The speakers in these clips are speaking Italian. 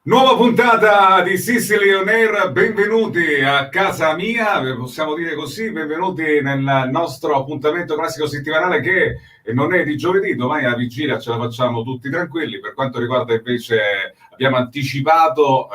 Nuova puntata di Sicily On Air, benvenuti a casa mia, possiamo dire così, benvenuti nel nostro appuntamento classico settimanale che non è di giovedì, domani la vigilia ce la facciamo tutti tranquilli, per quanto riguarda invece abbiamo anticipato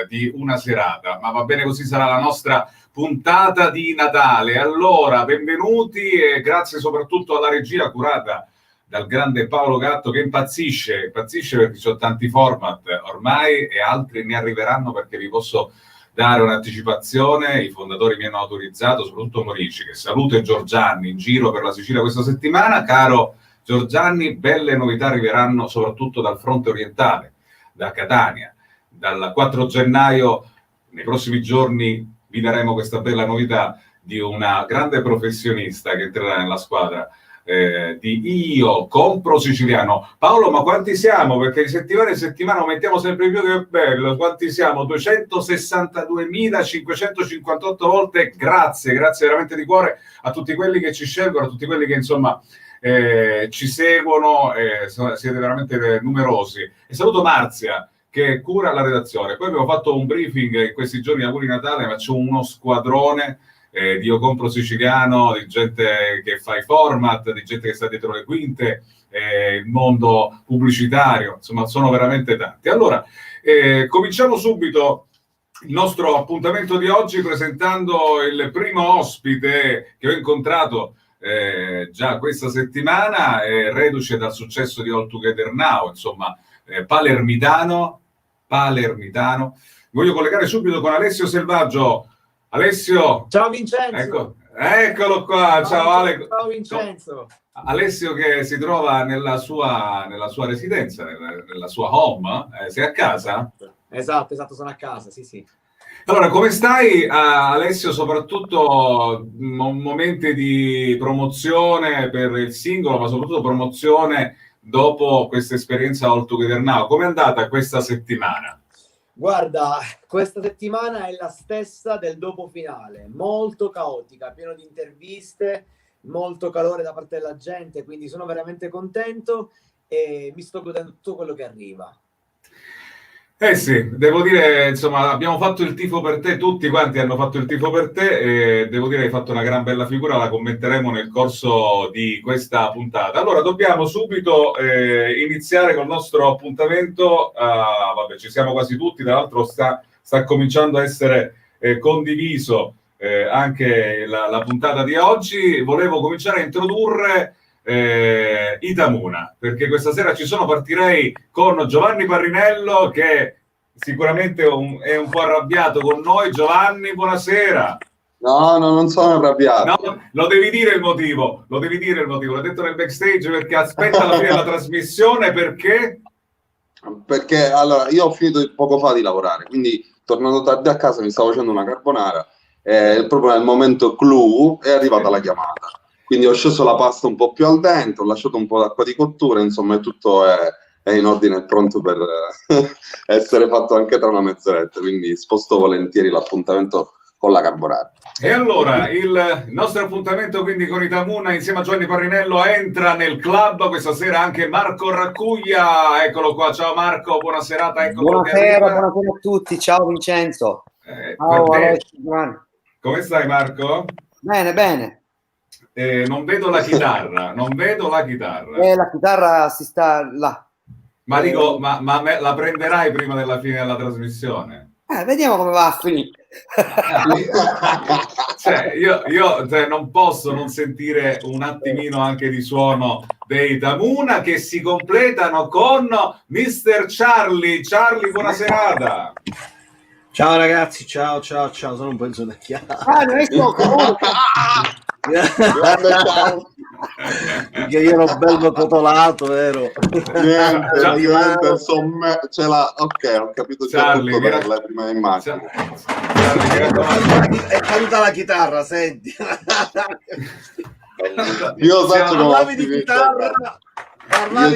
di una serata, ma va bene così, sarà la nostra puntata di Natale. Allora, benvenuti e grazie soprattutto alla regia curata dal grande Paolo Gatto che impazzisce perché ci sono tanti format ormai e altri ne arriveranno, perché vi posso dare un'anticipazione. I fondatori mi hanno autorizzato, soprattutto Morici, che saluto, e Giorgianni in giro per la Sicilia questa settimana. Caro Giorgianni, belle novità arriveranno soprattutto dal fronte orientale, da Catania. Dal 4 gennaio, nei prossimi giorni, vi daremo questa bella novità di una grande professionista che entrerà nella squadra di Io Compro Siciliano. Paolo, ma quanti siamo? Perché di settimana in settimana aumentiamo sempre più, che bello. Quanti siamo? 262.558 volte. Grazie veramente di cuore a tutti quelli che ci scelgono, a tutti quelli che insomma ci seguono, siete veramente numerosi. E saluto Marzia che cura la redazione. Poi abbiamo fatto un briefing in questi giorni, auguri Natale, ma c'è uno squadrone di Io Compro Siciliano, di gente che fa i format, di gente che sta dietro le quinte, il mondo pubblicitario, insomma sono veramente tanti. Allora, cominciamo subito il nostro appuntamento di oggi presentando il primo ospite che ho incontrato già questa settimana, reduce dal successo di All Together Now, insomma palermitano. Voglio collegare subito con Alessio Selvaggio. Alessio, ciao Vincenzo. Eccolo qua, ciao Ale. Ciao Vincenzo. Alessio che si trova nella sua residenza, nella sua home, sei a casa? Esatto, sono a casa, sì. Allora, come stai Alessio, soprattutto momenti di promozione per il singolo, ma soprattutto promozione dopo questa esperienza All Together Now, com'è andata questa settimana? Guarda, questa settimana è la stessa del dopo finale, molto caotica, pieno di interviste, molto calore da parte della gente, quindi sono veramente contento e mi sto godendo tutto quello che arriva. Sì, devo dire, insomma, abbiamo fatto il tifo per te, tutti quanti hanno fatto il tifo per te e devo dire che hai fatto una gran bella figura, la commenteremo nel corso di questa puntata. Allora, dobbiamo subito iniziare col nostro appuntamento, vabbè, ci siamo quasi tutti, tra l'altro sta cominciando a essere condiviso anche la puntata di oggi. Volevo cominciare a introdurre Itamuna, perché questa sera partirei con Giovanni Parrinello, che sicuramente è un po' arrabbiato con noi. Giovanni, buonasera. No, non sono arrabbiato. No, lo devi dire il motivo, l'ho detto nel backstage, perché aspetta la fine della trasmissione, perché allora io ho finito poco fa di lavorare, quindi tornando tardi a casa mi stavo facendo una carbonara, proprio nel momento clou è arrivata la chiamata. Quindi ho sceso la pasta un po' più al dente, ho lasciato un po' d'acqua di cottura, insomma tutto è in ordine e pronto per essere fatto anche tra una mezz'oretta, quindi sposto volentieri l'appuntamento con la carbonara. E allora il nostro appuntamento quindi con Itamuna insieme a Giovanni Parrinello entra nel club questa sera anche Marco Raccuglia. Eccolo qua, ciao Marco, buona serata. Buonasera a tutti, ciao Vincenzo. Ciao Alessio. Come stai Marco? Bene. Non vedo la chitarra. La chitarra si sta là. Ma dico, ma la prenderai prima della fine della trasmissione? Vediamo come va a finire. Io non posso non sentire un attimino anche di suono dei Itamuna, che si completano con Mr. Charlie. Charlie, buona serata. Ciao ragazzi, ciao, sono un po' insonnecchiato. Perché io ero bello totolato, vero? Niente, ok, ho capito già tutto per la prima immagine. È caduta la chitarra, senti. Io so parlavi di chitarra, va a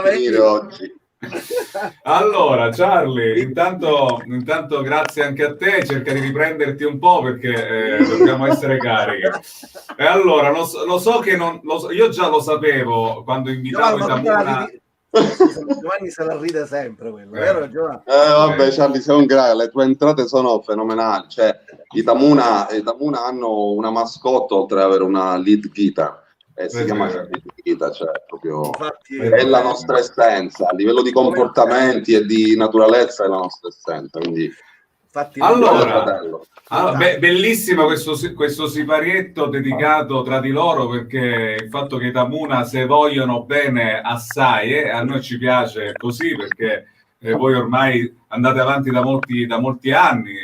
finire oggi. Allora, Charlie, intanto grazie anche a te, cerca di riprenderti un po' perché dobbiamo essere carichi. E allora, lo so che io già lo sapevo quando invitavo Itamuna. Giovanni se la ride sempre quello, vero Giovanni? Vabbè, Charlie, sei un grande, le tue entrate sono fenomenali. Cioè, Itamuna hanno una mascotte oltre ad avere una lead guitar. Si chiama lead guitar, cioè proprio Infatti, è la nostra essenza, a livello di comportamenti e di naturalezza è la nostra essenza. Quindi, bellissimo questo siparietto dedicato tra di loro, perché il fatto che Itamuna se vogliono bene assai, a noi ci piace così, perché voi ormai andate avanti da molti anni,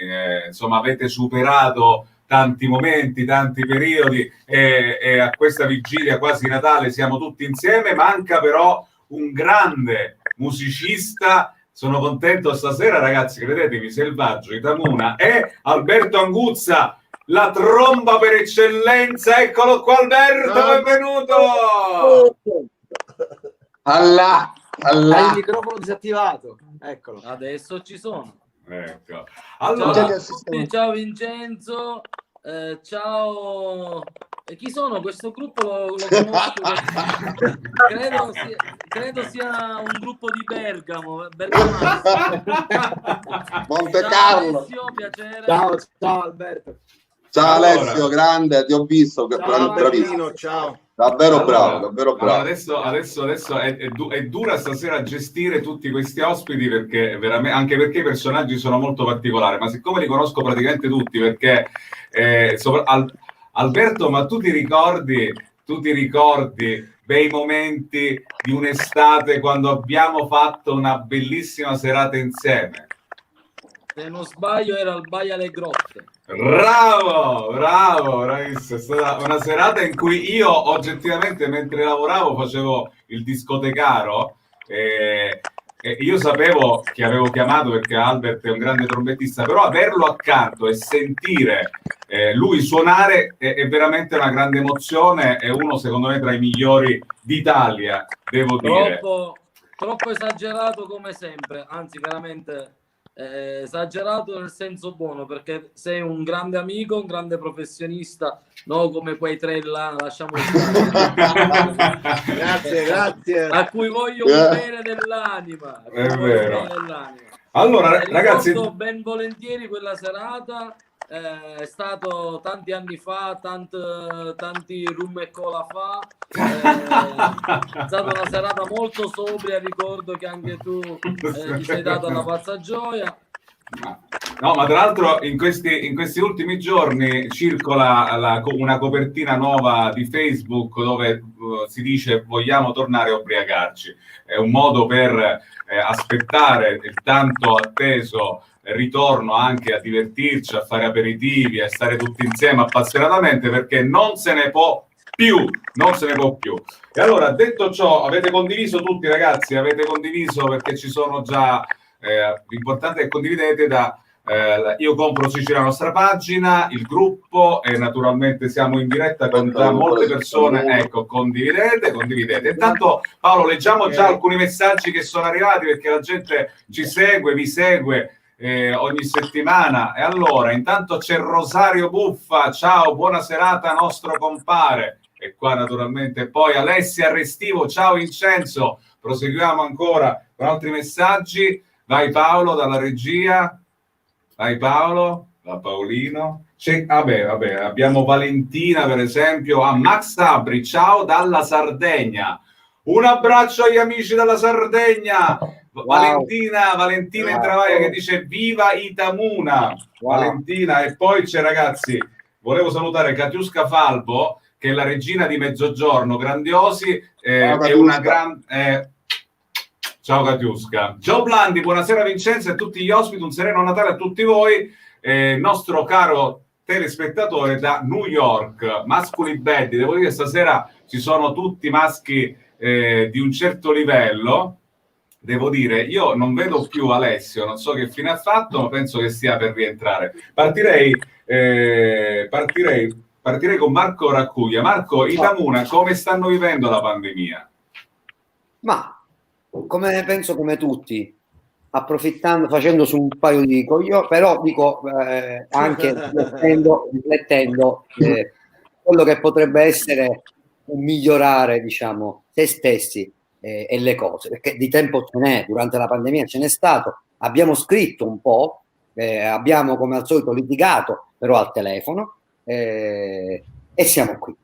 insomma avete superato tanti momenti, tanti periodi e a questa vigilia quasi Natale siamo tutti insieme. Manca però un grande musicista. Sono contento stasera, ragazzi, credetemi, Selvaggio, Itamuna e Alberto Anguzza, la tromba per eccellenza. Eccolo qua, Alberto, benvenuto! Hai il microfono disattivato, eccolo. Adesso ci sono. Ecco. Allora, ciao Vincenzo, ciao. E chi sono? Questo gruppo lo conosco. credo sia un gruppo di Bergamo. Monte Carlo. Alessio, piacere. Ciao Alberto. Ciao Alessio, grande, ti ho visto, bravissimo, ciao. Davvero bravo. Adesso è dura stasera gestire tutti questi ospiti, perché veramente, anche perché i personaggi sono molto particolari, ma siccome li conosco praticamente tutti, perché Alberto, ma tu ti ricordi bei momenti di un'estate quando abbiamo fatto una bellissima serata insieme? Se non sbaglio era al Baia alle Grotte. Bravissimo. È stata una serata in cui io oggettivamente mentre lavoravo facevo il discotecaro e io sapevo che avevo chiamato perché Albert è un grande trombettista, però averlo accanto e sentire lui suonare è veramente una grande emozione, è uno secondo me tra i migliori d'Italia, devo dire. Troppo esagerato come sempre, anzi veramente esagerato nel senso buono, perché sei un grande amico, un grande professionista, no come quei tre là, lasciamo grazie a cui voglio un bene dell'anima, è vero. Allora ragazzi, ben volentieri quella serata. È stato tanti anni fa, tanti rum e cola fa, è stata una serata molto sobria, ricordo che anche tu ti sei data una pazza gioia. No, ma tra l'altro in questi ultimi giorni circola una copertina nuova di Facebook dove si dice vogliamo tornare a ubriacarci. È un modo per aspettare il tanto atteso ritorno anche a divertirci, a fare aperitivi, a stare tutti insieme appassionatamente, perché non se ne può più. E allora, detto ciò, avete condiviso tutti, ragazzi, avete condiviso, perché ci sono già l'importante è che condividete Io Compro Sicilia, la nostra pagina, il gruppo, e naturalmente siamo in diretta con già molte persone. Ecco, condividete. Intanto Paolo, leggiamo già alcuni messaggi che sono arrivati, perché la gente ci segue, vi segue ogni settimana. E allora, intanto c'è Rosario Buffa, ciao, buona serata nostro compare, e qua naturalmente poi Alessia Restivo, ciao Vincenzo. Proseguiamo ancora con altri messaggi. Vai Paolo dalla regia, vai Paolo, da Paolino. Vabbè, abbiamo Valentina per esempio, Max Sabri, ciao dalla Sardegna. Un abbraccio agli amici dalla Sardegna. Wow. Valentina in Travaia che dice viva Itamuna. Wow. Valentina. E poi c'è, ragazzi, volevo salutare Katiuska Falbo, che è la regina di Mezzogiorno, grandiosi, è una grande... Ciao Katiuska. Gio Blandi, buonasera Vincenzo e a tutti gli ospiti, un sereno Natale a tutti voi. Nostro caro telespettatore da New York, mascoli belli, devo dire che stasera ci sono tutti maschi di un certo livello. Devo dire, io non vedo più Alessio, non so che fine ha fatto, ma penso che stia per rientrare. Partirei con Marco Raccuglia. Marco, Itamuna, come stanno vivendo la pandemia? Ma penso come tutti, approfittando, facendo su un paio di coglioni, però dico anche riflettendo quello che potrebbe essere un migliorare, diciamo, se stessi e le cose, perché di tempo ce n'è, durante la pandemia ce n'è stato, abbiamo scritto un po', abbiamo come al solito litigato, però al telefono, e siamo qui.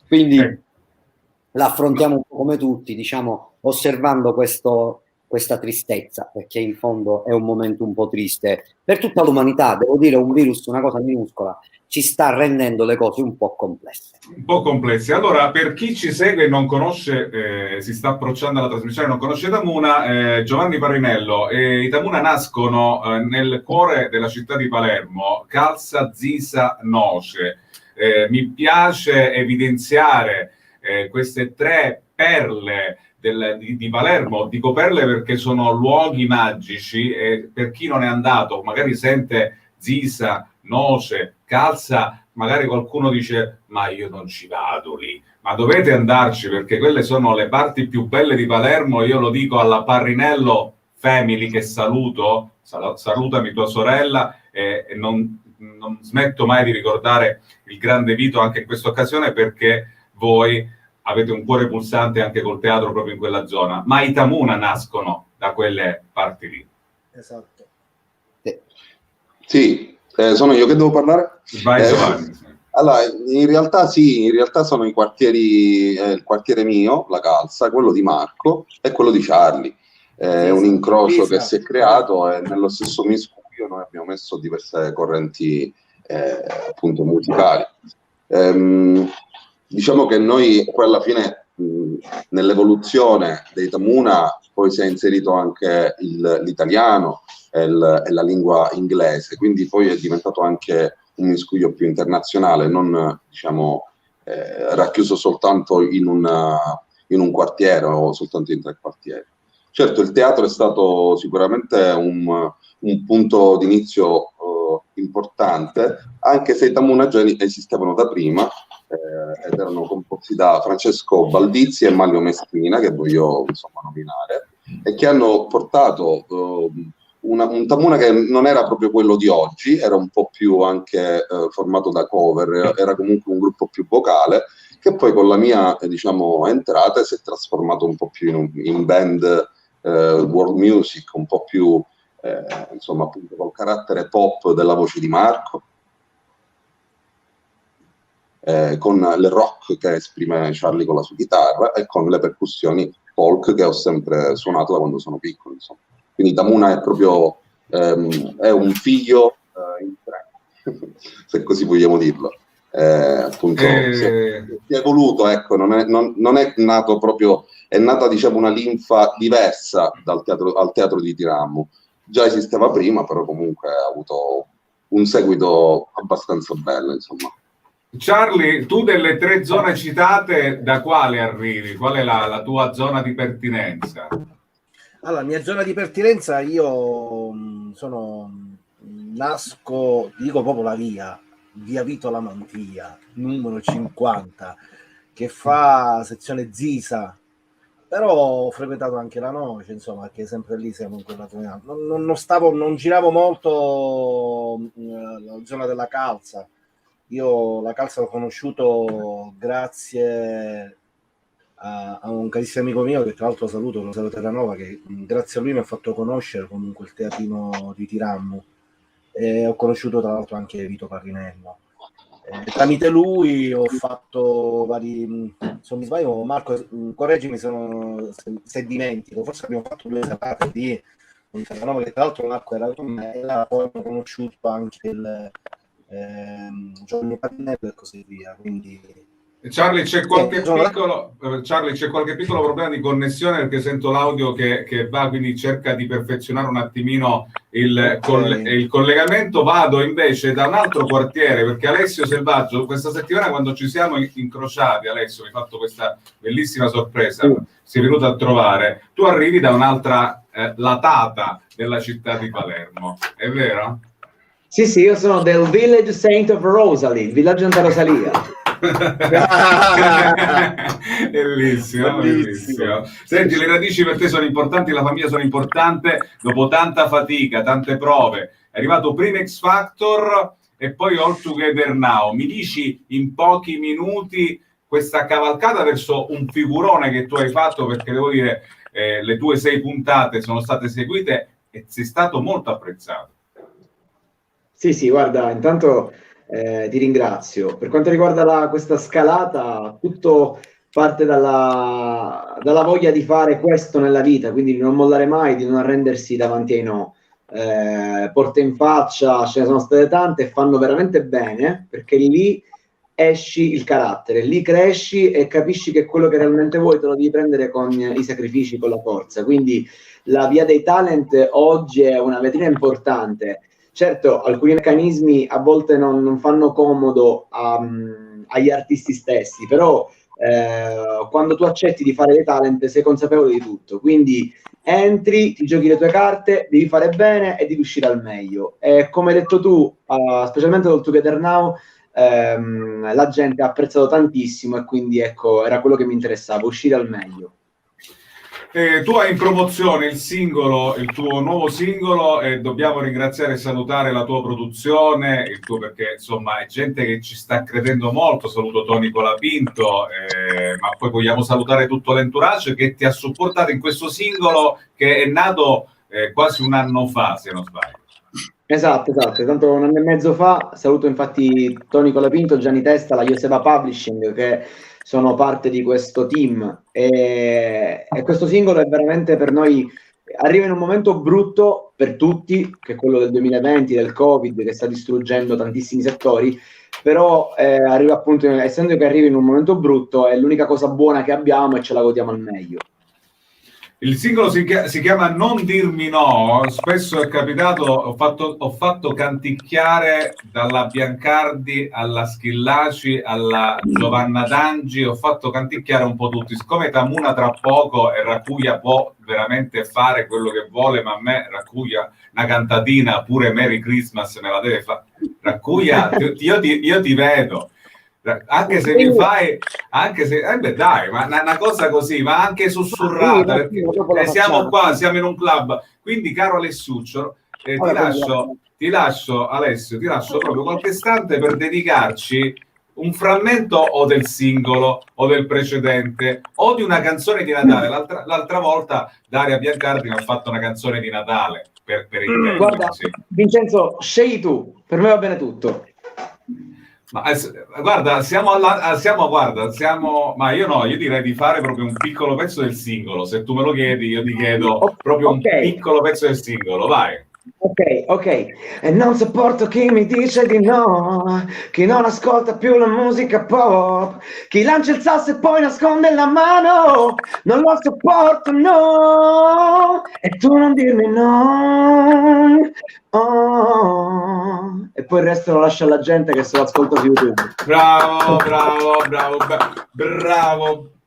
Quindi l'affrontiamo un po' come tutti, diciamo, osservando questa tristezza, perché in fondo è un momento un po' triste per tutta l'umanità. Devo dire, un virus, una cosa minuscola, ci sta rendendo le cose un po' complesse. Un po' complessi. Allora, per chi ci segue e non conosce, si sta approcciando alla trasmissione, non conosce Itamuna, Giovanni Parrinello, Itamuna nascono nel cuore della città di Palermo, Calza, Zisa, Noce. Mi piace evidenziare queste 3 perle di Palermo. Dico perle perché sono luoghi magici, e per chi non è andato magari sente Zisa, Noce, Calza, magari qualcuno dice ma io non ci vado lì, ma dovete andarci perché quelle sono le parti più belle di Palermo. Io lo dico alla Parrinello Family, che saluto, salutami tua sorella, e non smetto mai di ricordare il grande Vito anche in questa occasione, perché voi avete un cuore pulsante anche col teatro proprio in quella zona, ma i Tamuna nascono da quelle parti lì. Esatto. Sì, sono io che devo parlare? Vai Giovanni. Allora, in realtà sono i quartieri, il quartiere mio, la Calza, quello di Marco e quello di Charlie. È un incrocio che si è creato, e nello stesso miscuglio noi abbiamo messo diverse correnti appunto musicali. Diciamo che noi poi alla fine nell'evoluzione dei Tamuna poi si è inserito anche l'italiano e la lingua inglese, quindi poi è diventato anche un miscuglio più internazionale, non diciamo racchiuso soltanto in un quartiere o soltanto in 3 quartieri. Certo, il teatro è stato sicuramente un punto d'inizio importante, anche se i Tamuna già esistevano da prima, ed erano composti da Francesco Baldizzi e Mario Meschina, che voglio insomma nominare, e che hanno portato un Tamuna che non era proprio quello di oggi, era un po' più anche formato da cover, era comunque un gruppo più vocale, che poi con la mia diciamo entrata si è trasformato un po' più in band world music, un po' più insomma appunto col carattere pop della voce di Marco, con il rock che esprime Charlie con la sua chitarra e con le percussioni folk che ho sempre suonato da quando sono piccolo, insomma. Quindi Tamuna è proprio è un figlio in 3, se così vogliamo dirlo. Appunto si è evoluto, ecco, non è nato proprio, è nata diciamo una linfa diversa al teatro di Tiramo. Già esisteva prima, però comunque ha avuto un seguito abbastanza bello, insomma. Charlie, tu delle 3 zone citate, da quale arrivi? Qual è la tua zona di pertinenza? Allora, mia zona di pertinenza, io nasco, dico proprio la via Vito La Mantia, numero 50, che fa sezione Zisa, però ho frequentato anche la Noce, insomma, che sempre lì siamo in quella zona. Non giravo molto la zona della Calza. Io la Calza l'ho conosciuto grazie a un carissimo amico mio, che tra l'altro saluto, Rosario Terranova, che grazie a lui mi ha fatto conoscere comunque il teatrino di Tiramo, e ho conosciuto tra l'altro anche Vito Parrinello. Tramite lui ho fatto vari, se non mi sbaglio, Marco, correggimi se dimentico, forse abbiamo fatto 2 serate di Terranova, che tra l'altro Marco era con me, e là poi ho conosciuto anche il Giovanni Parrinello e così via, quindi Charlie, c'è qualche piccolo problema di connessione, perché sento l'audio che va, quindi cerca di perfezionare un attimino il collegamento. Vado invece da un altro quartiere, perché Alessio Selvaggio, questa settimana quando ci siamo incrociati, Alessio mi ha fatto questa bellissima sorpresa, si è venuto a trovare. Tu arrivi da un'altra latata della città di Palermo, è vero? Sì, io sono del Village Saint of Rosalie, il villaggio Santa Rosalia. Bellissimo, bellissimo. Senti, le radici per te sono importanti, la famiglia sono importante. Dopo tanta fatica, tante prove, è arrivato prima X Factor e poi All Together Now. Mi dici in pochi minuti questa cavalcata verso un figurone che tu hai fatto, perché devo dire le tue 6 puntate sono state seguite e sei stato molto apprezzato. Sì, guarda, intanto ti ringrazio. Per quanto riguarda questa scalata, tutto parte dalla voglia di fare questo nella vita, quindi di non mollare mai, di non arrendersi davanti ai no. Porte in faccia, ce ne sono state tante e fanno veramente bene, perché lì esci il carattere, lì cresci e capisci che quello che realmente vuoi te lo devi prendere con i sacrifici, con la forza. Quindi la via dei talent oggi è una vetrina importante. Certo, alcuni meccanismi a volte non fanno comodo agli artisti stessi, però quando tu accetti di fare dei talent sei consapevole di tutto, quindi entri, ti giochi le tue carte, devi fare bene e devi uscire al meglio. E come hai detto tu, specialmente All Together Now, la gente ha apprezzato tantissimo e quindi ecco, era quello che mi interessava, uscire al meglio. Tu hai in promozione il singolo, il tuo nuovo singolo, e dobbiamo ringraziare e salutare la tua produzione, perché insomma è gente che ci sta credendo molto. Saluto Tony Colapinto, ma poi vogliamo salutare tutto l'entourage che ti ha supportato in questo singolo che è nato quasi un anno fa, se non sbaglio. Esatto, tanto un anno e mezzo fa. Saluto infatti Tony Colapinto, Gianni Testa, la Joseba Publishing, che sono parte di questo team, e questo singolo è veramente per noi, arriva in un momento brutto per tutti, che è quello del 2020, del Covid, che sta distruggendo tantissimi settori, però arriva appunto, essendo che arriva in un momento brutto, è l'unica cosa buona che abbiamo e ce la godiamo al meglio. Il singolo si chiama Non dirmi no. Spesso è capitato, ho fatto canticchiare dalla Biancardi alla Schillaci alla Giovanna Dangi, ho fatto canticchiare un po' tutti. Siccome Tamuna tra poco e Racuia può veramente fare quello che vuole, ma a me Racuia una cantatina, pure Merry Christmas me la deve fare. Racuia, io ti vedo. Anche se mi fai, anche se dai, ma una cosa così, ma anche sussurrata, perché siamo qua, siamo in un club. Quindi, caro Alessuccio, ti lascio Alessio, ti lascio proprio qualche istante per dedicarci un frammento o del singolo o del precedente o di una canzone di Natale. L'altra volta Daria Biancardi mi ha fatto una canzone di Natale per il Guarda, sì. Vincenzo, scegli tu, per me va bene tutto. Ma guarda, ma io direi di fare proprio un piccolo pezzo del singolo. Se tu me lo chiedi, io ti chiedo proprio un piccolo pezzo del singolo, vai. Ok. E non sopporto chi mi dice di no, chi non ascolta più la musica pop, chi lancia il sasso e poi nasconde la mano. Non lo sopporto, no. E tu non dirmi no. Oh. E poi il resto lo lascio alla gente che se lo ascolta su YouTube.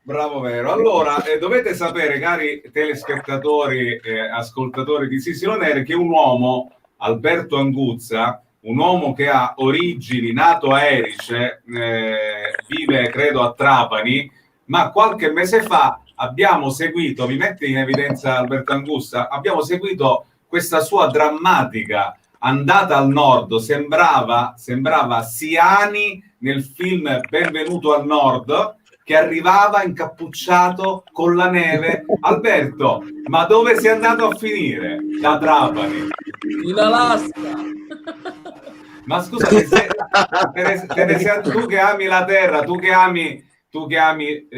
Bravo, vero. Allora, dovete sapere, cari telespettatori e ascoltatori di Sissi On Air, che un uomo, Alberto Anguzza, un uomo che ha origini, nato a Erice, vive credo a Trapani, ma qualche mese fa abbiamo seguito, mi mette in evidenza Alberto Anguzza, abbiamo seguito questa sua drammatica andata al nord, sembrava Siani nel film Benvenuto al Nord, che arrivava incappucciato con la neve. Alberto, ma dove sei andato a finire? Da Trapani. In Alaska. Ma scusa, tu che ami la terra, tu che ami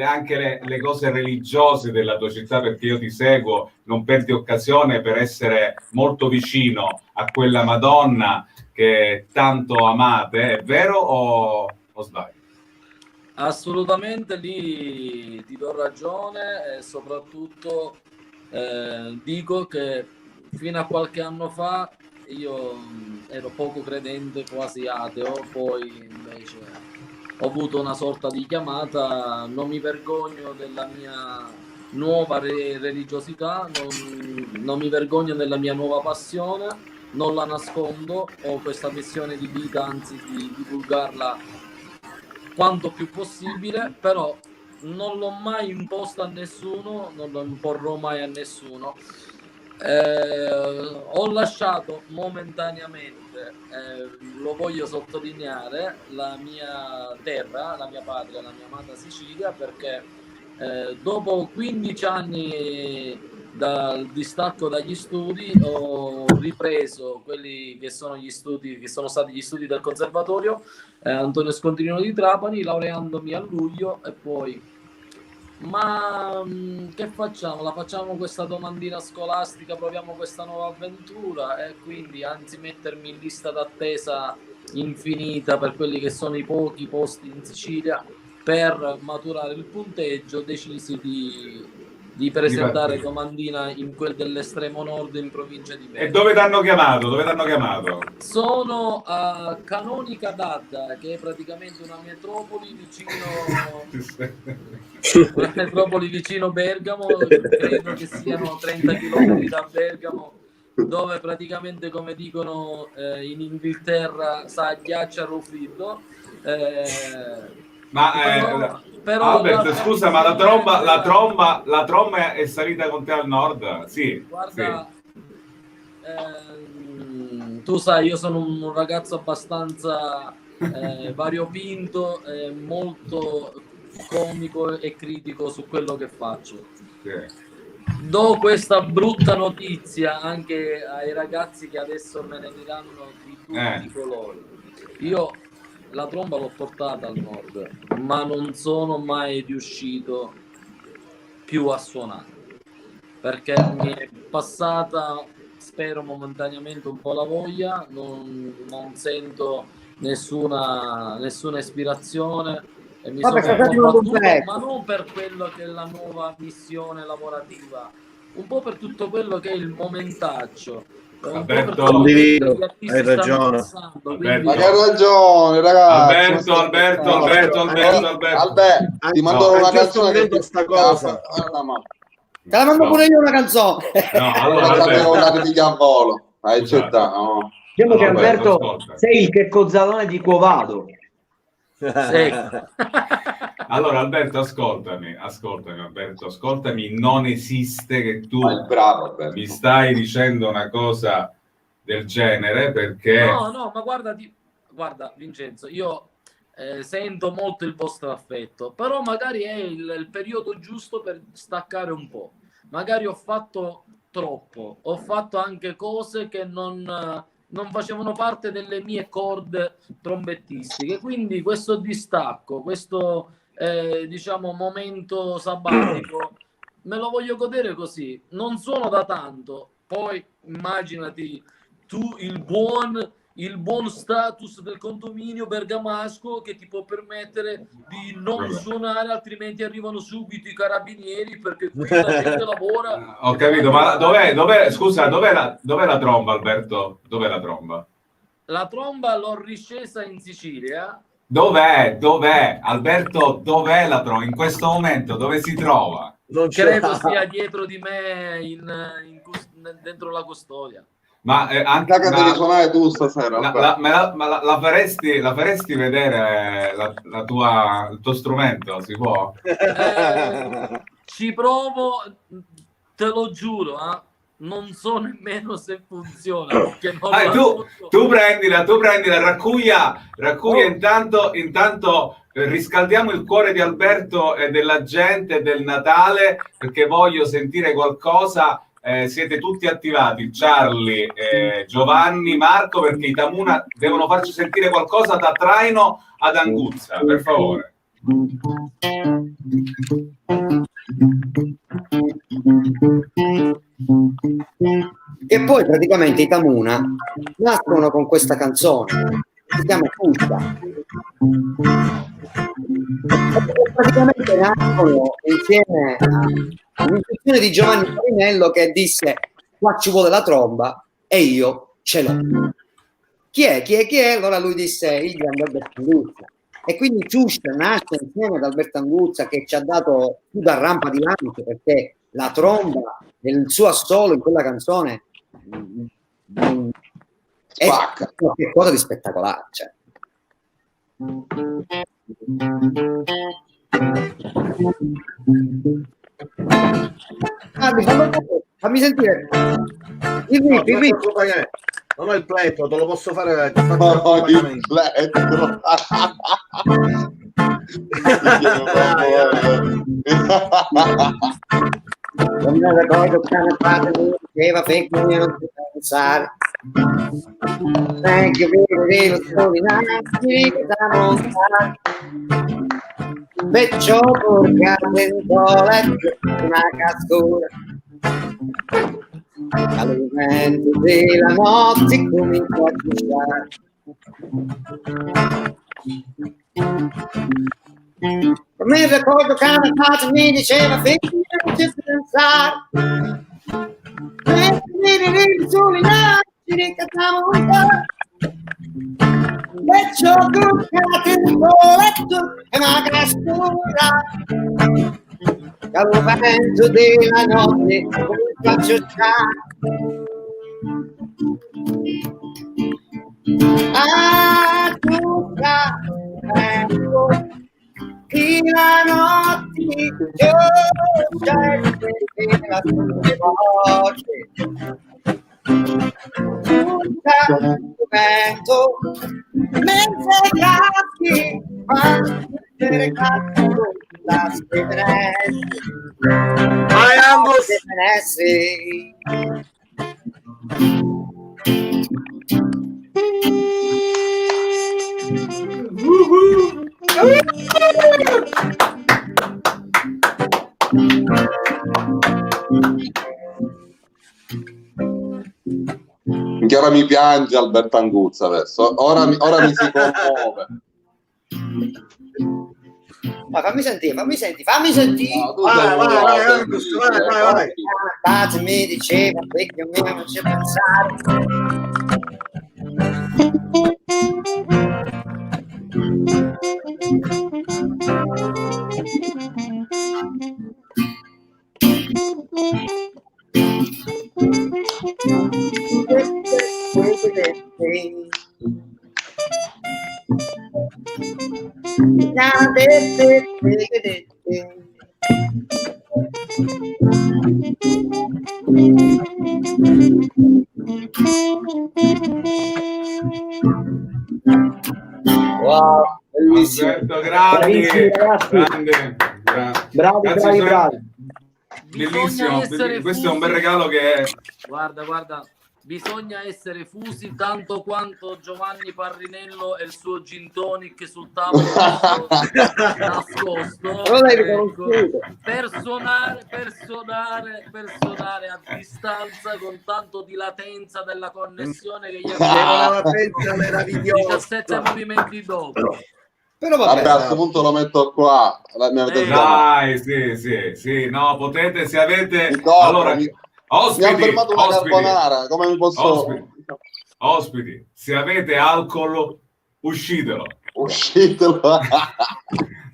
anche le cose religiose della tua città, perché io ti seguo, non perdi occasione per essere molto vicino a quella Madonna che tanto amate, è vero o sbaglio? Assolutamente, lì ti do ragione, e soprattutto dico che fino a qualche anno fa io ero poco credente, quasi ateo, poi invece ho avuto una sorta di chiamata. Non mi vergogno della mia nuova religiosità, non mi vergogno della mia nuova passione, non la nascondo, ho questa missione di vita, anzi di divulgarla quanto più possibile, però non l'ho mai imposto a nessuno, non lo imporrò mai a nessuno. Ho lasciato momentaneamente, lo voglio sottolineare, la mia terra, la mia patria, la mia amata Sicilia, perché dopo 15 anni dal distacco dagli studi ho ripreso quelli che sono gli studi, che sono stati gli studi del conservatorio Antonio Scontrino di Trapani, laureandomi a luglio. E poi che facciamo? La facciamo questa domandina scolastica, proviamo questa nuova avventura, e quindi anzi mettermi in lista d'attesa infinita per quelli che sono i pochi posti in Sicilia per maturare il punteggio, decisi di presentare domandina in quel dell'estremo nord, in provincia di Bergamo. E dove ti hanno chiamato? Dove ti hanno chiamato? Sono a Canonica d'Adda, che è praticamente una metropoli vicino Bergamo, credo che siano 30 km da Bergamo, dove praticamente, come dicono in Inghilterra, sa ghiacciaro fritto. Però Albert, scusa, ma la tromba è salita con te al nord? Sì. Guarda, sì. Tu sai, io sono un ragazzo abbastanza variopinto, molto comico e critico su quello che faccio. Sì. Do questa brutta notizia anche ai ragazzi che adesso me ne diranno di tutti i colori. Io la tromba l'ho portata al nord, ma non sono mai riuscito più a suonare, perché mi è passata, spero momentaneamente, un po' la voglia, non sento nessuna ispirazione, e mi sono combattuto, ma non per quello che è la nuova missione lavorativa, un po' per tutto quello che è il momentaccio. Alberto, hai ragione. Ma che hai ragione, ragazzi. Alberto, ti mando una canzone che questa cosa. Te la mando pure io una canzone. No, allora una di a volo. No. Diciamo che Alberto sei il Checco Zalone di Quovado. Allora Alberto, ascoltami Alberto, non esiste che tu mi stai dicendo una cosa del genere, perché no, ma guarda Vincenzo, io sento molto il vostro affetto, però magari è il periodo giusto per staccare un po'. Magari ho fatto troppo, ho fatto anche cose che non facevano parte delle mie corde trombettistiche, quindi questo distacco, questo diciamo momento sabbatico me lo voglio godere così. Non suono da tanto, poi immaginati tu il buon status del condominio bergamasco che ti può permettere di non suonare, altrimenti arrivano subito i carabinieri, perché qui la gente lavora. Ho capito, ma dov'è la tromba, Alberto? Dov'è la tromba? La tromba l'ho riscesa in Sicilia. Dov'è? Alberto, dov'è la tromba? In questo momento dove si trova? Non credo sia dietro di me dentro la custodia. Ma anche che devi suonare tu stasera. La faresti vedere il tuo strumento? Si può? Ci provo, te lo giuro, non so nemmeno se funziona. Tu prendila, raccuglia. Intanto riscaldiamo il cuore di Alberto e della gente del Natale, perché voglio sentire qualcosa. Siete tutti attivati, Charlie, Giovanni, Marco, perché i Tamuna devono farci sentire qualcosa da traino ad Anguzza, per favore. E poi praticamente i Tamuna nascono con questa canzone, si chiama Fusta. Praticamente nascono insieme a un'intuizione di Giovanni Farinello, che disse: qua ci vuole la tromba e io ce l'ho. Chi è? Allora lui disse: il grande Alberto Anguzza. E quindi Ciuscia nasce insieme ad Alberto Anguzza, che ci ha dato più da rampa di lancio, perché la tromba e il suo assolo in quella canzone è qualcosa di spettacolare, cioè. Fammi sentire. Il No, VIP. non ho il plettro, te lo posso fare. Ti faccio No, il l'accompagnamento. plettro. Non mi ricordo che una parte mi diceva fake non ti pensare. Thank you baby, lo solinazzi da montare. Beccio porcato in letto una cascura. All'alimento della notte comincio a gustare. Mi ricordo che una parte mi diceva figli non ci pensare. Soli nasci di catamonta. Beccio porcato in letto una cascura. All'alimento della notte comincio a gustare. A tutta e la notte io c'è la tua voce tutta vento mentre caschi quando te casco la speranza Vai Angus! Che ora mi piange Alberto Anguzza adesso. Ora mi si commuove. Ma fammi sentire. No, tu Vai, sei vai, un Angus, vai. Parte mi diceva perché a me non c'è pensare. Wow, bellissimo. Alberto, grande, Bravissimi, ragazzi. Bravi. Bellissimo, essere questo è un bel fusi. regalo che è. Guarda, bisogna essere fusi tanto quanto Giovanni Parrinello e il suo gin tonic sul tavolo nascosto, Non l'hai ecco, riconosciuto. per suonare a distanza con tanto di latenza della connessione che gli Era abbiamo una pensa meravigliosa. 17 movimenti dopo. Però Vabbè, vabbè, a questo punto lo metto qua. Mi avete Dai, sì, no, potete, se avete... Mi copro, Allora, mi ha ospiti, fermato una carbonara. Come mi posso ospiti, se avete alcol, uscitelo. uscitelo?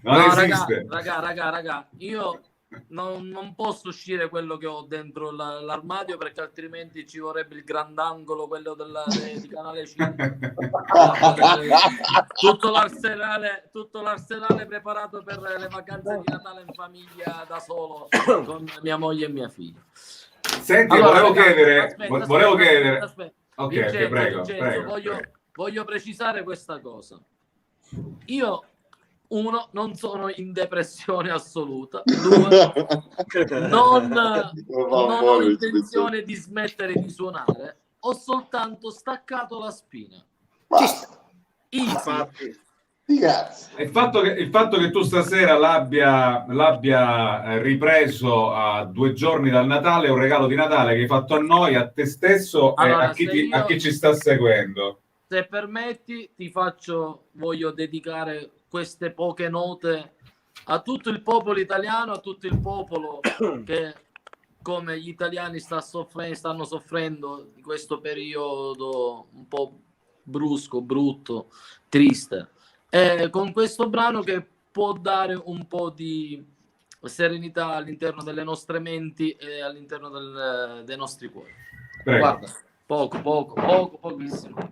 Non No, esiste. raga, io non posso uscire quello che ho dentro l'armadio perché altrimenti ci vorrebbe il grandangolo, quello di Canale 5. tutto l'arsenale preparato per le vacanze di Natale in famiglia da solo con mia moglie e mia figlia. Senti, Allora, volevo ragazzi, chiedere... volevo chiedere... aspetta. Ok, Vincenzo, prego. voglio precisare questa cosa. Io, uno, non sono in depressione assoluta. Due, non ho intenzione di smettere di suonare. Ho soltanto staccato la spina. Easy. Il fatto che tu stasera l'abbia ripreso a 2 giorni dal Natale è un regalo di Natale che hai fatto a noi, a te stesso e Allora, a chi ci sta seguendo. Se permetti, voglio dedicare queste poche note a tutto il popolo italiano, a tutto il popolo che, come gli italiani, stanno soffrendo di questo periodo un po' brusco, brutto, triste. E con questo brano che può dare un po' di serenità all'interno delle nostre menti e all'interno dei nostri cuori. Prego. Guarda, pochissimo.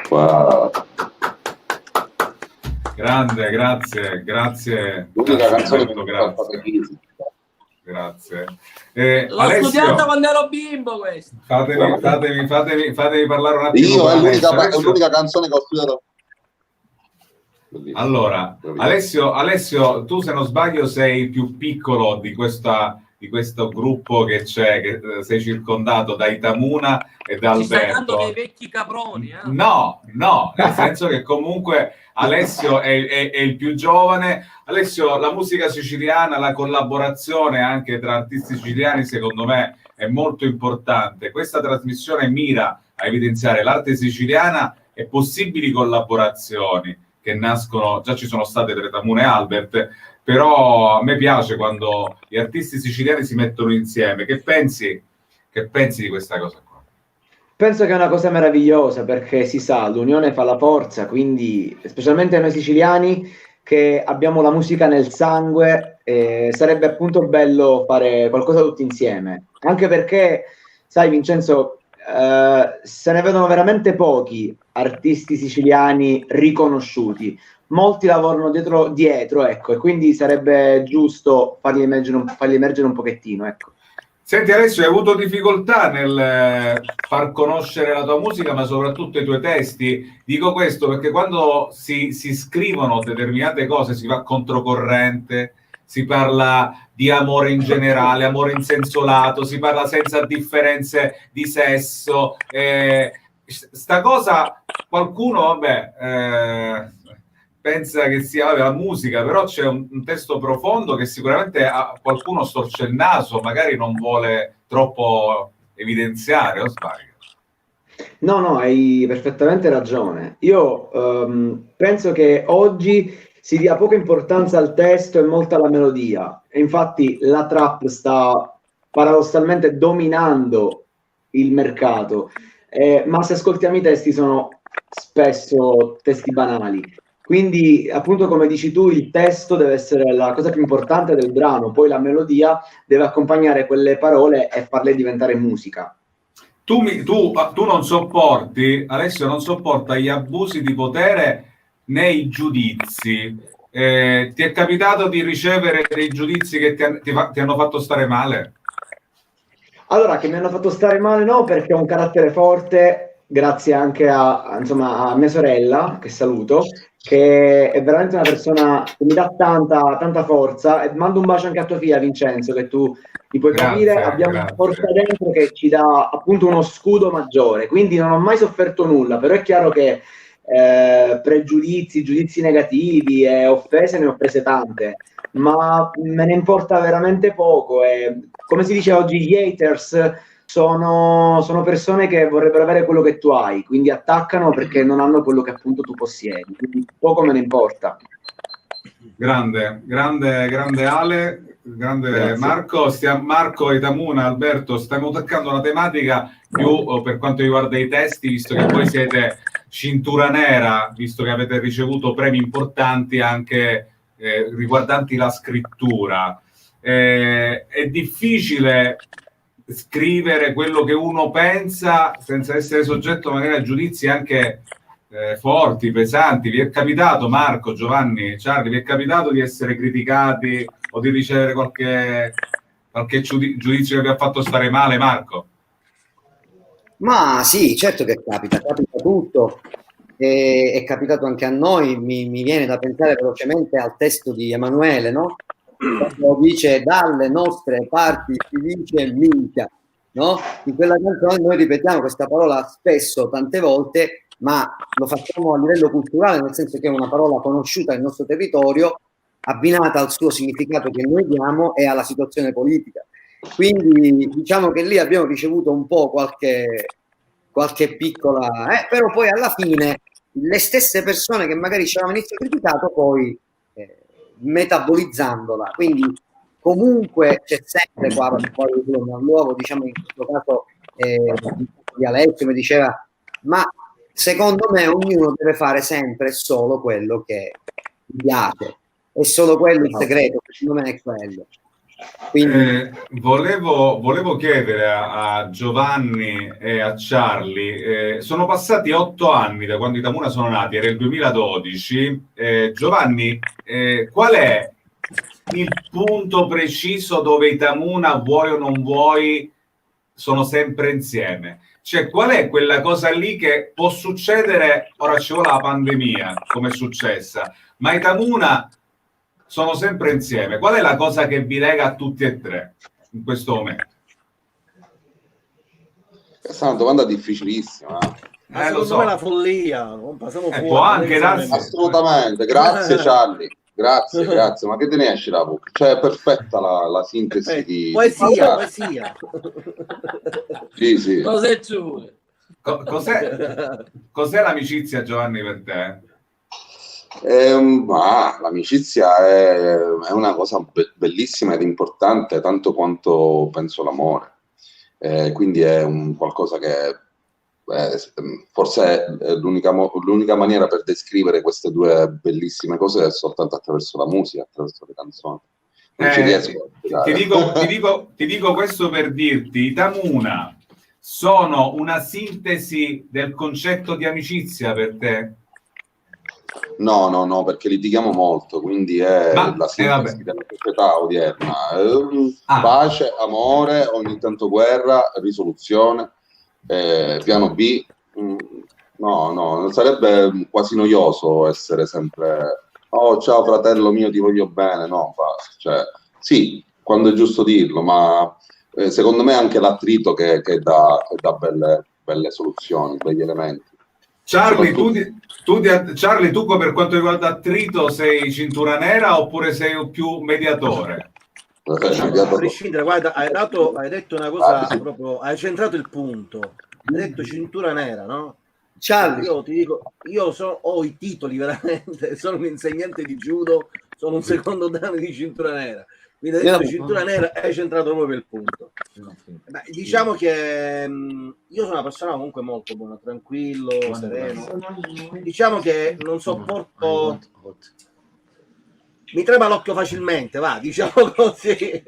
Wow. Grande, grazie. L'unica canzone che molto mi fa fare crisi. Grazie. L'ho Alessio, studiata quando ero bimbo questa. fatemi parlare un attimo. Io con è Alessio. l'unica canzone che ho studiato. Allora, Alessio, tu se non sbaglio sei il più piccolo di questo gruppo che c'è, che sei circondato da Itamuna e da Ci stai dando Alberto. dei vecchi caproni, eh? No, nel senso che comunque Alessio è il più giovane. Alessio, la musica siciliana, la collaborazione anche tra artisti siciliani, secondo me è molto importante. Questa trasmissione mira a evidenziare l'arte siciliana e possibili collaborazioni che nascono, già ci sono state tra Itamuna e Albert, però a me piace quando gli artisti siciliani si mettono insieme. Che pensi di questa cosa qua? Penso che è una cosa meravigliosa perché si sa, l'unione fa la forza, quindi specialmente noi siciliani che abbiamo la musica nel sangue, sarebbe appunto bello fare qualcosa tutti insieme. Anche perché, sai Vincenzo, se ne vedono veramente pochi artisti siciliani riconosciuti. Molti lavorano dietro, ecco, e quindi sarebbe giusto farli emergere un pochettino, ecco. Senti Alessio, hai avuto difficoltà nel far conoscere la tua musica, ma soprattutto i tuoi testi? Dico questo perché quando si scrivono determinate cose si va controcorrente, si parla di amore in generale, amore in senso lato, si parla senza differenze di sesso. Sta cosa, qualcuno, pensa che sia la musica, però c'è un testo profondo che sicuramente a qualcuno storce il naso, magari non vuole troppo evidenziare, o sbaglio? No, hai perfettamente ragione. Io penso che oggi si dia poca importanza al testo e molta alla melodia. E infatti la trap sta paradossalmente dominando il mercato. Ma se ascoltiamo i testi sono spesso testi banali. Quindi, appunto, come dici tu, il testo deve essere la cosa più importante del brano, poi la melodia deve accompagnare quelle parole e farle diventare musica. Tu non sopporti, Alessio non sopporta gli abusi di potere nei giudizi. Ti è capitato di ricevere dei giudizi che ti hanno fatto stare male? Allora, che mi hanno fatto stare male no, perché ho un carattere forte, grazie anche a mia sorella, che saluto, che è veramente una persona che mi dà tanta forza, e mando un bacio anche a tua figlia Vincenzo, che tu ti puoi capire, abbiamo una forza dentro che ci dà appunto uno scudo maggiore, quindi non ho mai sofferto nulla, però è chiaro che pregiudizi, giudizi negativi e offese ne ho prese tante, ma me ne importa veramente poco e come si dice oggi gli haters sono persone che vorrebbero avere quello che tu hai, quindi attaccano perché non hanno quello che appunto tu possiedi, quindi poco me ne importa. Grande Ale, grande Grazie. Marco, Itamuna, Alberto, stiamo toccando una tematica più per quanto riguarda i testi, visto che voi siete cintura nera, visto che avete ricevuto premi importanti anche riguardanti la scrittura. È difficile scrivere quello che uno pensa senza essere soggetto magari a giudizi anche forti, pesanti. Vi è capitato, Marco, Giovanni, Charlie, vi è capitato di essere criticati o di ricevere qualche qualche giudizio che vi ha fatto stare male, Marco? Ma sì, certo che capita tutto. È capitato anche a noi. Mi viene da pensare velocemente al testo di Emanuele, no? Quando dice dalle nostre parti si dice minchia, no? In quella canzone noi ripetiamo questa parola spesso, tante volte, ma lo facciamo a livello culturale, nel senso che è una parola conosciuta nel nostro territorio, abbinata al suo significato che noi diamo e alla situazione politica. Quindi diciamo che lì abbiamo ricevuto un po' qualche piccola, però poi alla fine le stesse persone che magari ci avevano inizio criticato poi metabolizzandola, quindi comunque c'è sempre qua l'uovo, diciamo in questo caso di Alessio mi diceva, ma secondo me ognuno deve fare sempre solo quello che gli piace, è solo quello il segreto, secondo me è quello. Quindi... volevo chiedere a Giovanni e a Charlie, sono passati 8 anni da quando i Tamuna sono nati, era il 2012. Giovanni, qual è il punto preciso dove i Tamuna, vuoi o non vuoi, sono sempre insieme? Cioè, qual è quella cosa lì che può succedere, ora ci vuole la pandemia, come è successa, ma i Tamuna sono sempre insieme. Qual è la cosa che vi lega a tutti e tre in questo momento? Questa è una domanda difficilissima. Secondo me la follia. Passiamo fuori, può anche darsi. Assolutamente. Grazie Charlie. Grazie. Ma che te ne esci la bocca? Cioè, è perfetta la sintesi di... Poesia. Sì. Cos'è l'amicizia, Giovanni, per te? L'amicizia è una cosa bellissima ed importante tanto quanto penso l'amore, quindi è un qualcosa che forse è l'unica maniera per descrivere queste due bellissime cose è soltanto attraverso la musica, attraverso le canzoni. Non ci riesco a ti dico questo per dirti, i Tamuna sono una sintesi del concetto di amicizia per te? No, perché litighiamo molto, quindi è la sintesi della società odierna. Pace, amore, ogni tanto guerra, risoluzione, piano B. No, sarebbe quasi noioso essere sempre oh ciao fratello mio, ti voglio bene. No, cioè, sì, quando è giusto dirlo, ma secondo me anche l'attrito che dà belle soluzioni, begli elementi. Charlie, tu per quanto riguarda attrito sei cintura nera oppure sei più mediatore? A prescindere, guarda, hai detto una cosa proprio, hai centrato il punto, hai detto cintura nera, no? Charlie, io ti dico, ho i titoli veramente, sono un insegnante di judo, sono un secondo dan di cintura nera. Quindi adesso cintura nera hai centrato proprio il punto. Diciamo che io sono una persona comunque molto buona, tranquillo, sereno. Diciamo che non sopporto, mi trema l'occhio facilmente, diciamo così.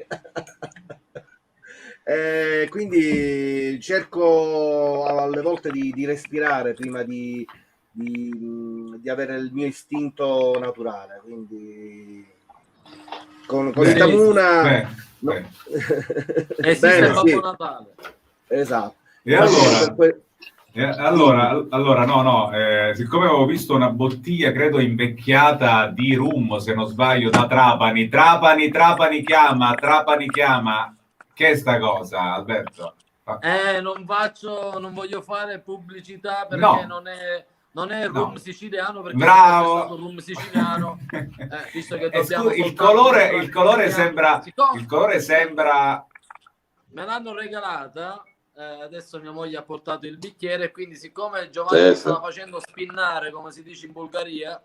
Quindi cerco alle volte di respirare prima di avere il mio istinto naturale, quindi con i Tamuna esiste Babbo Natale. Esatto. E allora no, siccome avevo visto una bottiglia credo invecchiata di rum, se non sbaglio, da Trapani chiama, che è sta cosa, Alberto? Non voglio fare pubblicità perché non è rum siciliano, perché bravo, è stato rum siciliano, visto che dobbiamo il colore sembra me l'hanno regalata, adesso mia moglie ha portato il bicchiere e quindi siccome Giovanni stava facendo spinnare, come si dice in Bulgaria,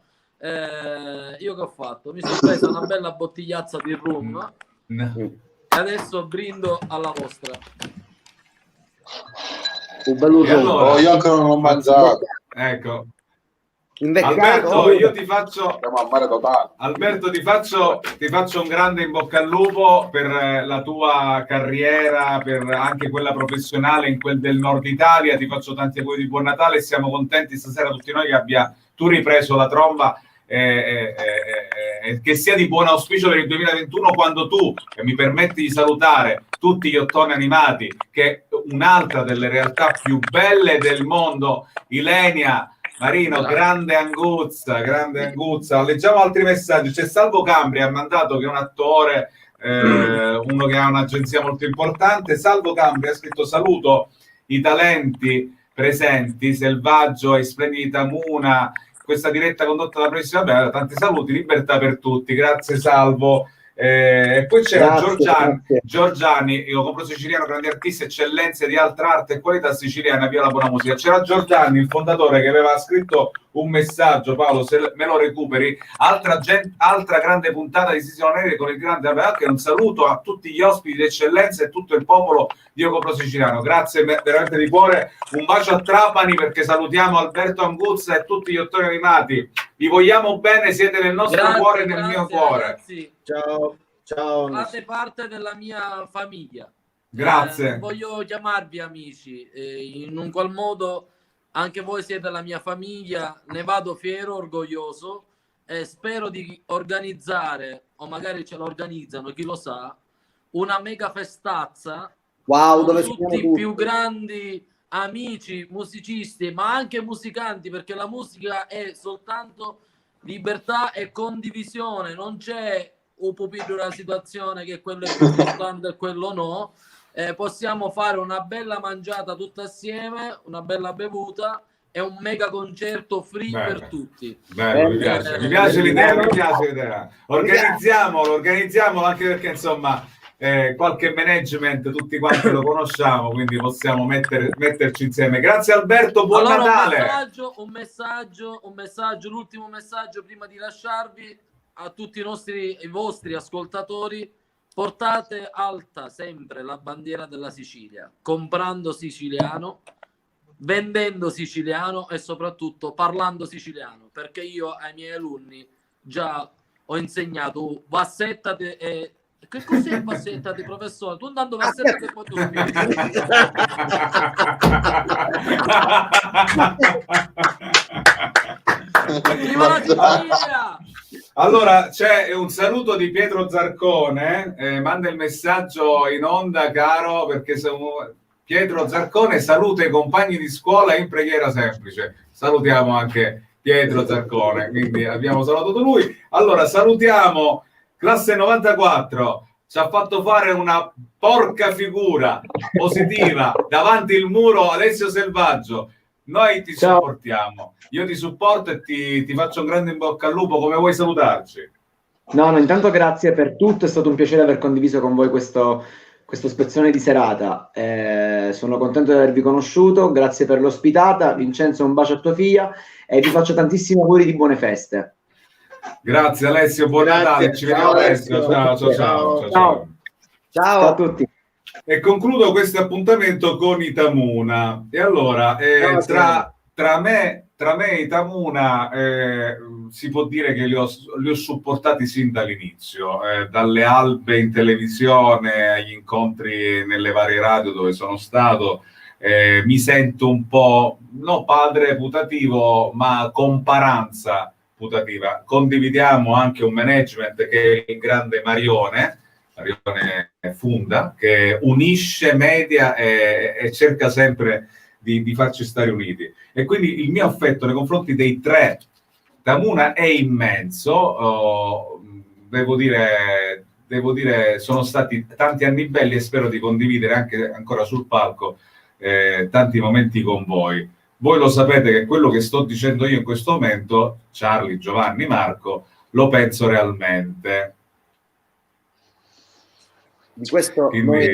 io che ho fatto? Mi sono presa una bella bottigliazza di rum e adesso brindo alla vostra. Io ancora non ho mangiato. Ecco. Invecchiato. Alberto, io ti faccio Alberto, ti faccio un grande in bocca al lupo per la tua carriera, per anche quella professionale in quel del Nord Italia. Ti faccio tanti auguri di buon Natale e siamo contenti stasera tutti noi che abbia tu ripreso la tromba che sia di buon auspicio per il 2021, quando tu, e mi permetti di salutare tutti gli ottoni animati, che è un'altra delle realtà più belle del mondo, Ilenia, Marino, grande Anguzza. Leggiamo altri messaggi. C'è Salvo Cambri, ha mandato, che è un attore, uno che ha un'agenzia molto importante. Salvo Cambri ha scritto: saluto i talenti presenti, Selvaggio e splendidi Tamuna, questa diretta condotta da Professor. Vabbè, tanti saluti, libertà per tutti, grazie Salvo. E poi c'era Giorgiani, io compro siciliano, grandi artisti, eccellenze di alta arte e qualità siciliana, via la buona musica. C'era Giorgiani, il fondatore, che aveva scritto un messaggio, Paolo, se me lo recuperi, altra grande puntata di Sisilo Neri con il grande, anche un saluto a tutti gli ospiti di eccellenza e tutto il popolo di Compro Siciliano, grazie veramente di cuore, un bacio a Trapani, perché salutiamo Alberto Anguzza e tutti gli attori animati, vi vogliamo bene, siete nel nostro cuore e nel mio cuore. Ragazzi. Ciao. Fate parte della mia famiglia. Grazie. Voglio chiamarvi amici, in un qual modo anche voi siete la mia famiglia, ne vado fiero, orgoglioso, e spero di organizzare, o magari ce lo organizzano, chi lo sa, una mega festazza con dove tutti i più grandi amici, musicisti, ma anche musicanti, perché la musica è soltanto libertà e condivisione, non c'è un pupillo una situazione che quello è più importante e quello no. Possiamo fare una bella mangiata tutta assieme, una bella bevuta e un mega concerto free per tutti. Bello, mi piace l'idea. Organizziamolo anche perché insomma qualche management tutti quanti lo conosciamo, quindi possiamo metterci insieme. Grazie Alberto, buon Natale. Un messaggio, l'ultimo messaggio prima di lasciarvi a tutti i vostri ascoltatori: portate alta sempre la bandiera della Sicilia, comprando siciliano, vendendo siciliano e soprattutto parlando siciliano, perché io ai miei alunni già ho insegnato vassettate e... Che cos'è vassettate, professore? Tu andando vassettate e poi tu spieghi. Viva la Sicilia! Allora c'è un saluto di Pietro Zarcone, manda il messaggio in onda, caro, perché Pietro Zarcone saluta i compagni di scuola in preghiera semplice. Salutiamo anche Pietro Zarcone, quindi abbiamo salutato lui. Allora salutiamo classe 94, ci ha fatto fare una porca figura positiva davanti il muro Alessio Selvaggio. Noi ti supportiamo, io ti supporto e ti faccio un grande in bocca al lupo. Come vuoi salutarci? No, intanto grazie per tutto, è stato un piacere aver condiviso con voi questo spezzone di serata. Sono contento di avervi conosciuto, grazie per l'ospitata. Vincenzo, un bacio a tua figlia e vi faccio tantissimi auguri di buone feste. Grazie Alessio, buon Natale, ci vediamo presto. Ciao a tutti. E concludo questo appuntamento con i Tamuna. E allora, tra me e i Tamuna si può dire che li ho supportati sin dall'inizio, dalle albe in televisione agli incontri nelle varie radio dove sono stato. Mi sento un po', no padre putativo, ma comparanza putativa. Condividiamo anche un management che è il grande Marione Funda, che unisce media e cerca sempre di farci stare uniti, e quindi il mio affetto nei confronti dei tre Tamuna è immenso. Devo dire sono stati tanti anni belli e spero di condividere anche ancora sul palco tanti momenti con voi. Voi lo sapete che quello che sto dicendo io in questo momento, Charlie, Giovanni, Marco, lo penso realmente. Di questo noi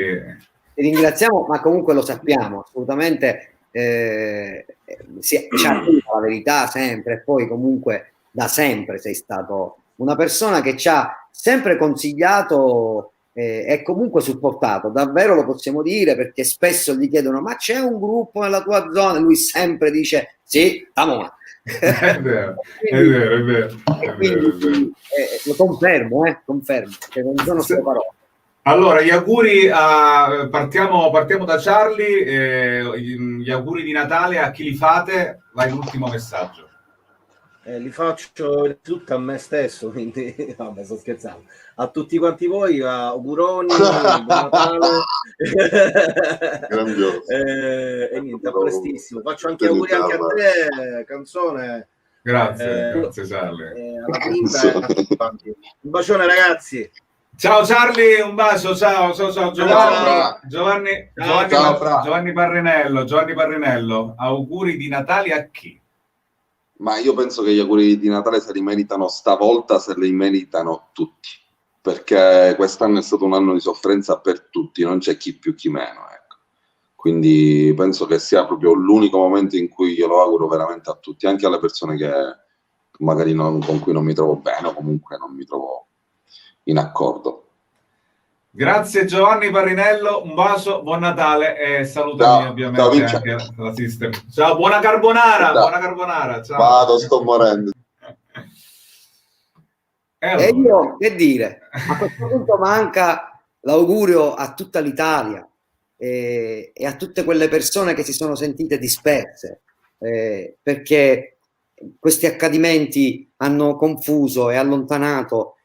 ti ringraziamo, ma comunque lo sappiamo assolutamente, ci arriva la verità sempre, e poi comunque da sempre sei stato una persona che ci ha sempre consigliato e comunque supportato, davvero lo possiamo dire, perché spesso gli chiedono: ma c'è un gruppo nella tua zona? Lui sempre dice sì, Tamuna. È vero, è vero. Quindi lo confermo, che non sono solo parole. Allora, gli auguri partiamo da Charlie, gli auguri di Natale a chi li fate, vai l'ultimo messaggio. Li faccio innanzitutto a me stesso, quindi vabbè, sto scherzando. A tutti quanti voi, auguroni, buon Natale. Grandioso. E niente, a prestissimo. Faccio anche auguri anche a te, Canzone. Grazie, grazie Charlie. Alla Pinta e a tutti quanti. Un bacione, ragazzi. Ciao Charlie, un bacio, ciao Giovanni Parrinello, auguri di Natale a chi? Ma io penso che gli auguri di Natale se li meritano stavolta, se li meritano tutti, perché quest'anno è stato un anno di sofferenza per tutti, non c'è chi più chi meno, ecco. Quindi penso che sia proprio l'unico momento in cui io lo auguro veramente a tutti, anche alle persone che magari con cui non mi trovo bene o comunque non mi trovo in accordo. Grazie Giovanni Parrinello, un bacio, buon Natale e salutami ovviamente anche la System. Ciao, buona carbonara, ciao. Vado, sto morendo. E io, che dire, a questo punto manca l'augurio a tutta l'Italia e a tutte quelle persone che si sono sentite disperse, perché questi accadimenti hanno confuso e allontanato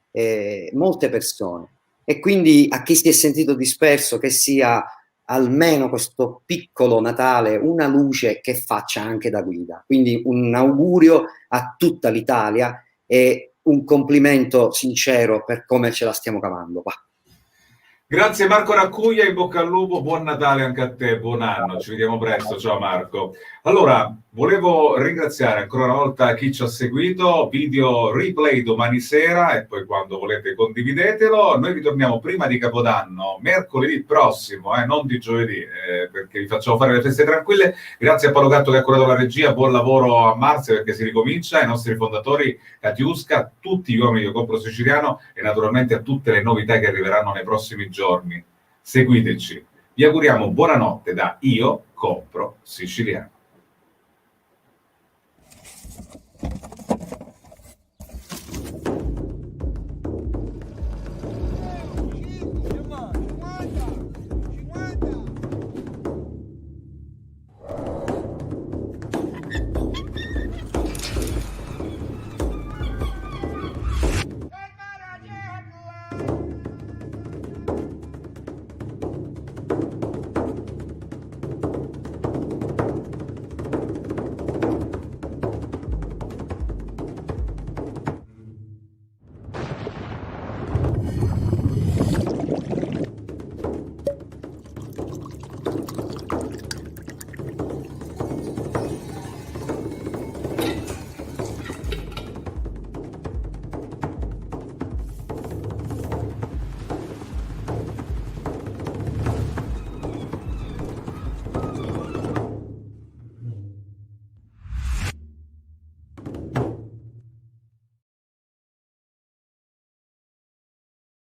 molte persone. E quindi a chi si è sentito disperso, che sia almeno questo piccolo Natale una luce che faccia anche da guida. Quindi un augurio a tutta l'Italia e un complimento sincero per come ce la stiamo cavando qua. Grazie Marco Raccuglia, in bocca al lupo, buon Natale anche a te, buon anno, ci vediamo presto, ciao Marco. Allora, volevo ringraziare ancora una volta chi ci ha seguito, video replay domani sera e poi quando volete condividetelo. Noi ritorniamo prima di Capodanno, mercoledì prossimo, non di giovedì, perché vi facciamo fare le feste tranquille. Grazie a Paolo Gatto che ha curato la regia, buon lavoro a Marzia perché si ricomincia, ai nostri fondatori Katiuska, tutti gli uomini di Compro Siciliano e naturalmente a tutte le novità che arriveranno nei prossimi giorni. Seguiteci. Vi auguriamo buonanotte da Io Compro Siciliano.